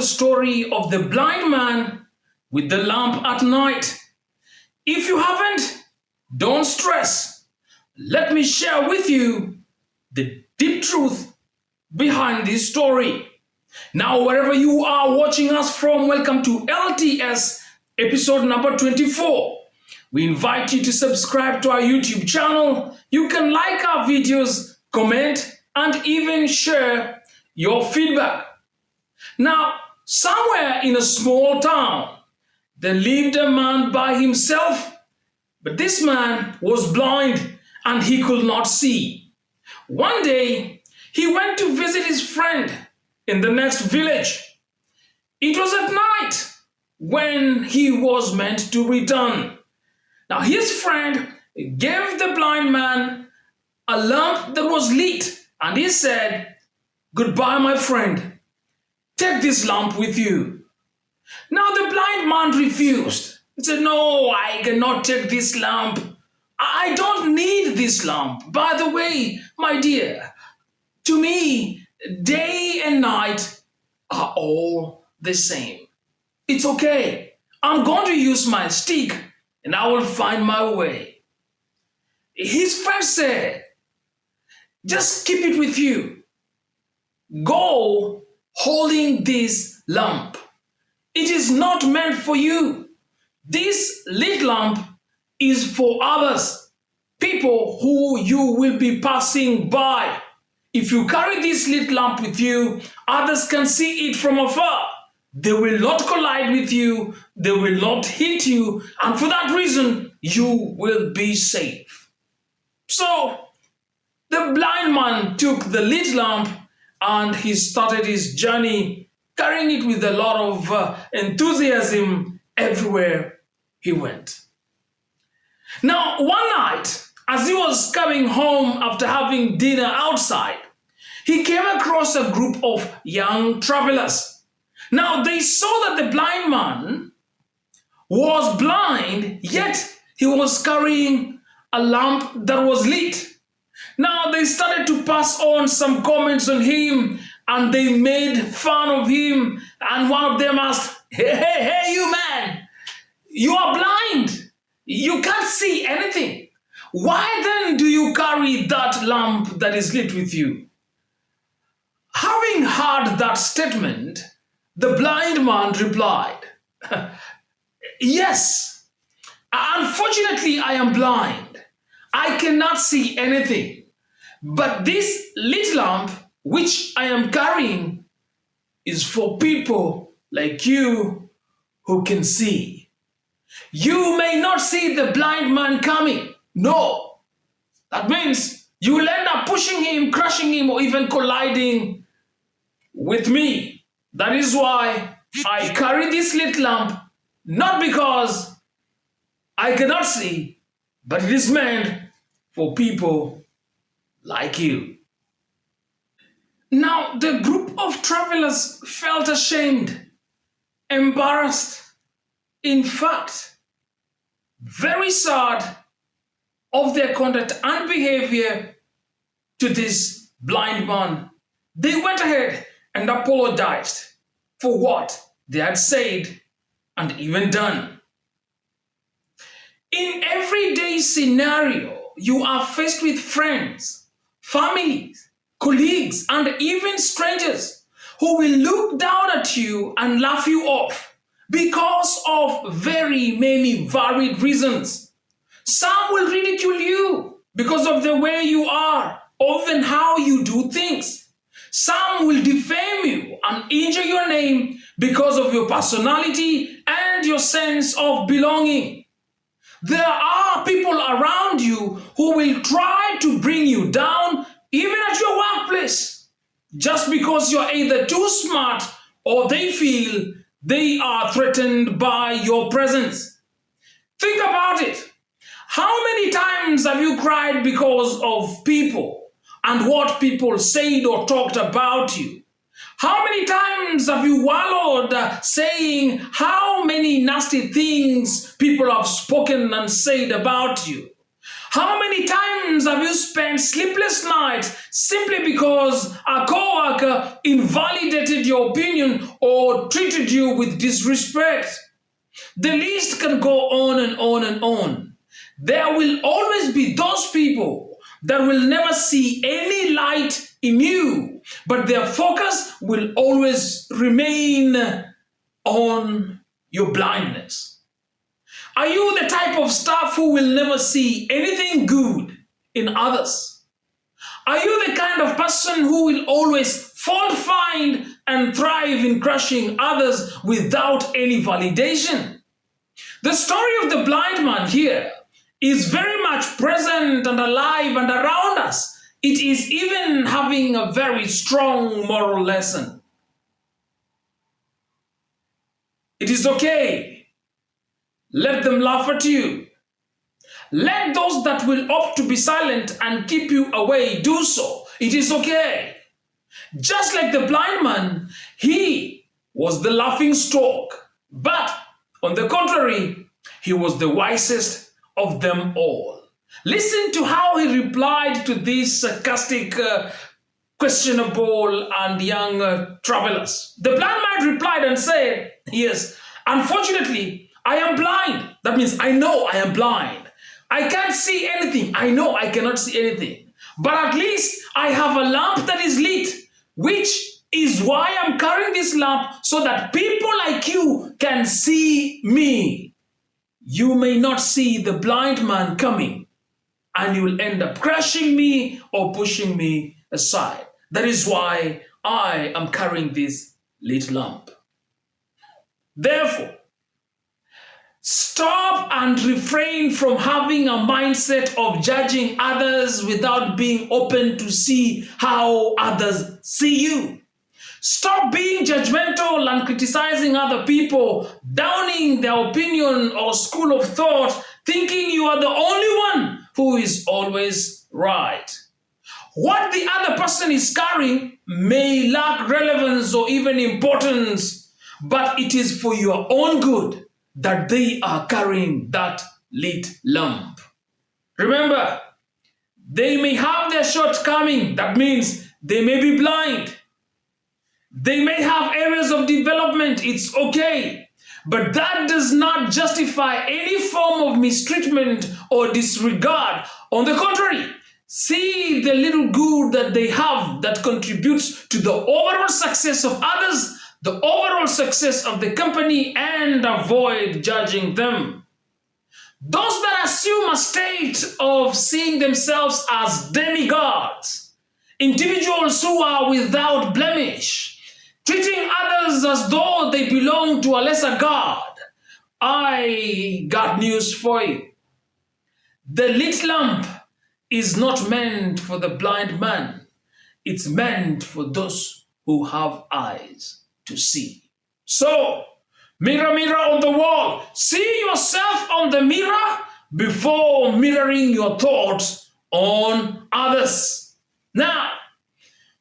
story of the blind man with the lamp at night. If you haven't, don't stress. Let me share with you the deep truth behind this story. Now, wherever you are watching us from, welcome to LTS episode number 24. We invite you to subscribe to our YouTube channel. You can like our videos, comment, and even share your feedback. Now, somewhere in a small town, there lived a man by himself, but this man was blind and he could not see. One day, he went to visit his friend in the next village. It was at night when he was meant to return. Now, his friend gave the blind man a lamp that was lit, and he said, "Goodbye, my friend. Take this lamp with you." Now, the blind man refused. He said, "No, I cannot take this lamp. I don't need this lamp. By the way, my dear, to me, day and night are all the same. It's okay. I'm going to use my stick and I will find my way." His friend said, "Just keep it with you. Go holding this lamp. It is not meant for you. This lit lamp is for others, people who you will be passing by. If you carry this lit lamp with you, others can see it from afar. They will not collide with you, they will not hit you, and for that reason, you will be safe." So, the blind man took the lit lamp and he started his journey, carrying it with a lot of enthusiasm everywhere he went. Now, one night, as he was coming home after having dinner outside, he came across a group of young travelers. Now, they saw that the blind man was blind, yet he was carrying a lamp that was lit. Now, they started to pass on some comments on him, and they made fun of him, and one of them asked, hey, you man, you are blind. You can't see anything. Why then do you carry that lamp that is lit with you?" Having heard that statement, the blind man replied, "Yes, unfortunately I am blind. I cannot see anything. But this lit lamp which I am carrying is for people like you who can see. You may not see the blind man coming. No, that means you will end up pushing him, crushing him, or even colliding with me. That is why I carry this lit lamp, not because I cannot see, but it is meant for people like you." Now, the group of travelers felt ashamed, embarrassed, in fact, very sad of their conduct and behavior to this blind man. They went ahead and apologized for what they had said and even done. In everyday scenario, you are faced with friends, families, colleagues, and even strangers who will look down at you and laugh you off because of very many varied reasons. Some will ridicule you because of the way you are, or even how you do things. Some will defame you and injure your name because of your personality and your sense of belonging. There are people around you who will try to bring you down, even at your workplace, just because you're either too smart or they feel they are threatened by your presence. Think about it. How many times have you cried because of people and what people said or talked about you? How many times have you wallowed saying how many nasty things people have spoken and said about you? How many times have you spent sleepless nights simply because a coworker invalidated your opinion or treated you with disrespect? The list can go on and on and on. There will always be those people that will never see any light in you, but their focus will always remain on your blindness. Are you the type of staff who will never see anything good in others? Are you the kind of person who will always fault find and thrive in crushing others without any validation? The story of the blind man here is very much present and alive and around us. It is even having a very strong moral lesson. It is okay. Let them laugh at you. Let those that will opt to be silent and keep you away do so. It is okay. Just like the blind man, he was the laughing stock. But on the contrary, he was the wisest of them all. Listen to how he replied to these sarcastic, questionable, and young travelers. The blind man replied and said, "Yes, unfortunately, I am blind. That means I know I am blind. I can't see anything. I know I cannot see anything. But at least I have a lamp that is lit, which is why I'm carrying this lamp so that people like you can see me. You may not see the blind man coming, and you will end up crushing me or pushing me aside. That is why I am carrying this lit lamp. Therefore, stop and refrain from having a mindset of judging others without being open to see how others see you. Stop being judgmental and criticizing other people, downing their opinion or school of thought, thinking you are the only one who is always right. What the other person is carrying may lack relevance or even importance, but it is for your own good that they are carrying that lit lamp. Remember, they may have their shortcoming. That means they may be blind. They may have areas of development. It's okay. But that does not justify any form of mistreatment or disregard. On the contrary, see the little good that they have that contributes to the overall success of others, the overall success of the company, and avoid judging them. Those that assume a state of seeing themselves as demigods, individuals who are without blemish, treating others as though they belong to a lesser god, I got news for you. The lit lamp is not meant for the blind man. It's meant for those who have eyes to see. So, mirror, mirror on the wall, see yourself on the mirror before mirroring your thoughts on others. Now,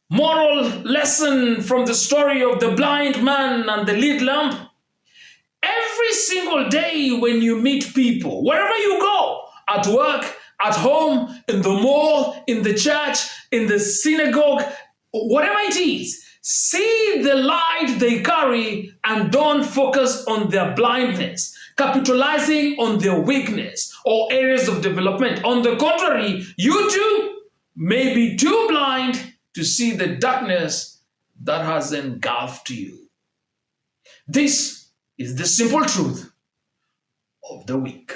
moral lesson from the story of the blind man and the lit lamp. Every single day when you meet people, wherever you go, at work, at home, in the mall, in the church, in the synagogue, whatever it is, see the light they carry and don't focus on their blindness, capitalizing on their weakness or areas of development. On the contrary, you too may be too blind to see the darkness that has engulfed you. This is the simple truth of the week.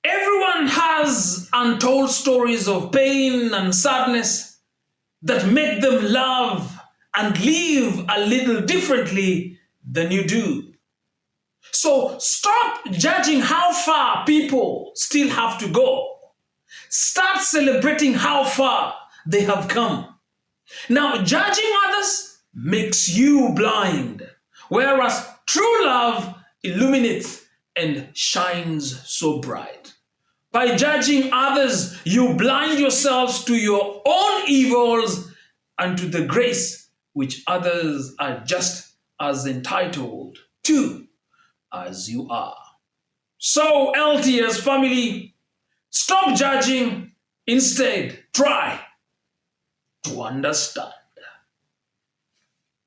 Everyone has untold stories of pain and sadness that make them love and live a little differently than you do. So stop judging how far people still have to go. Start celebrating how far they have come. Now, judging others makes you blind, whereas true love illuminates and shines so bright. By judging others, you blind yourselves to your own evils and to the grace which others are just as entitled to as you are. So, LTS family, stop judging. Instead, try to understand.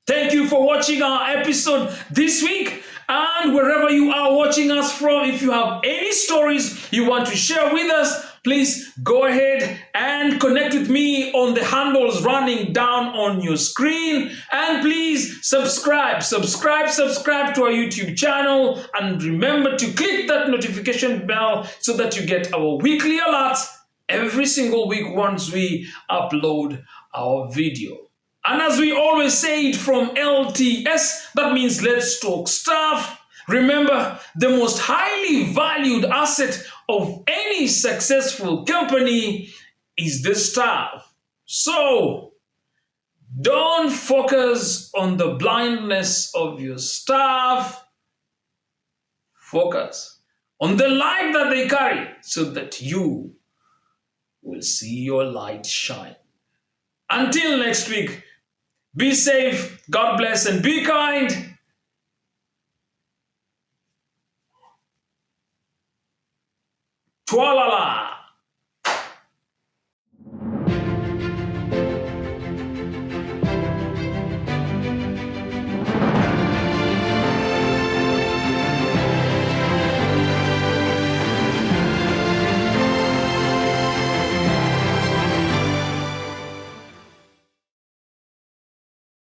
Thank you for watching our episode this week. And wherever you are watching us from, if you have any stories you want to share with us, please go ahead and connect with me on the handles running down on your screen. And please subscribe to our YouTube channel. And remember to click that notification bell so that you get our weekly alerts every single week once we upload our video. And as we always say it from LTS, that means let's talk stuff. Remember, the most highly valued asset of any successful company is the staff. So, don't focus on the blindness of your staff. Focus on the light that they carry so that you will see your light shine. Until next week, be safe, God bless, and be kind. Twalala.